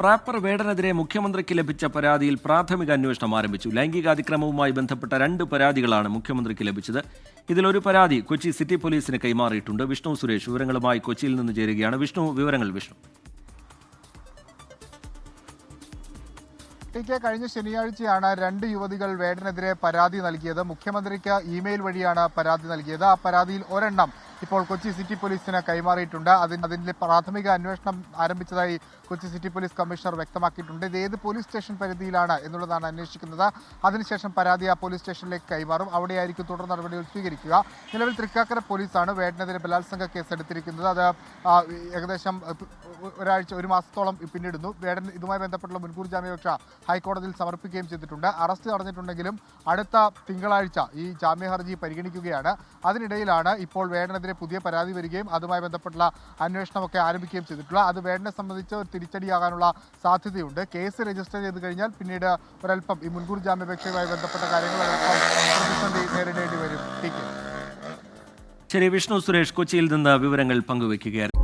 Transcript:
Wrapper വേടനെതിരെ മുഖ്യമന്ത്രിക്ക് ലഭിച്ച പരാതിയിൽ പ്രാഥമിക അന്വേഷണം ആരംഭിച്ചു. ലൈംഗികാതിക്രമവുമായി ബന്ധപ്പെട്ട 2 പരാതികളാണ് മുഖ്യമന്ത്രിക്ക് ലഭിച്ചത്. ഇതിലൊരു പരാതി കൊച്ചി സിറ്റി പോലീസിന് കൈമാറിയിട്ടുണ്ട്. വിഷ്ണു സുരേഷ് വിവരങ്ങളുമായി കൊച്ചിയിൽ നിന്ന് ചേരുകയാണ്. വിവരങ്ങൾ. കഴിഞ്ഞ ശനിയാഴ്ചയാണ് 2 യുവതികൾ വേടനെതിരെ പരാതി നൽകിയത്. മുഖ്യമന്ത്രിക്ക് ഇമെയിൽ വഴിയാണ് പരാതി നൽകിയത്. ആ പരാതിയിൽ ഒരെണ്ണം ഇപ്പോൾ കൊച്ചി സിറ്റി പോലീസിന് കൈമാറിയിട്ടുണ്ട്. അതിന്റെ പ്രാഥമിക അന്വേഷണം ആരംഭിച്ചതായി കൊച്ചി സിറ്റി പോലീസ് കമ്മീഷണർ വ്യക്തമാക്കിയിട്ടുണ്ട്. ഇത് ഏത് പോലീസ് സ്റ്റേഷൻ പരിധിയിലാണ് എന്നുള്ളതാണ് അന്വേഷിക്കുന്നത്. അതിനുശേഷം പരാതി ആ പോലീസ് സ്റ്റേഷനിലേക്ക് കൈമാറും. അവിടെയായിരിക്കും തുടർ നടപടികൾ സ്വീകരിക്കുക. നിലവിൽ തൃക്കാക്കര പോലീസാണ് വേടനെതിരെ ബലാത്സംഗ കേസ് എടുത്തിരിക്കുന്നത്. അത് ഏകദേശം ഒരു മാസത്തോളം പിന്നിടുന്നു. വേടൻ ഇതുമായി ബന്ധപ്പെട്ടുള്ള മുൻകൂർ ജാമ്യാപേക്ഷ ഹൈക്കോടതിയിൽ സമർപ്പിക്കുകയും ചെയ്തിട്ടുണ്ട്. അറസ്റ്റ് നടന്നിട്ടുണ്ടെങ്കിലും അടുത്ത തിങ്കളാഴ്ച ഈ ജാമ്യ ഹർജി പരിഗണിക്കുകയാണ്. അതിനിടയിലാണ് ഇപ്പോൾ വേടനെതിരെ പുതിയ പരാതി വരികയും അതുമായി ബന്ധപ്പെട്ടുള്ള അന്വേഷണമൊക്കെ ആരംഭിക്കുകയും ചെയ്തിട്ടുള്ളത്. അത് വേടനെ സംബന്ധിച്ച് ഒരു തിരിച്ചടിയാകാനുള്ള സാധ്യതയുണ്ട്. കേസ് രജിസ്റ്റർ ചെയ്ത് കഴിഞ്ഞാൽ പിന്നീട് ഒരൽപ്പം ഈ മുൻകൂർ ജാമ്യാപേക്ഷയുമായി ബന്ധപ്പെട്ട കാര്യങ്ങൾ പ്രതിസന്ധി നേരിടേണ്ടി വരും. ശരി, വിഷ്ണു സുരേഷ് കൊച്ചിയിൽ നിന്ന് വിവരങ്ങൾ പങ്കുവയ്ക്കുകയായിരുന്നു.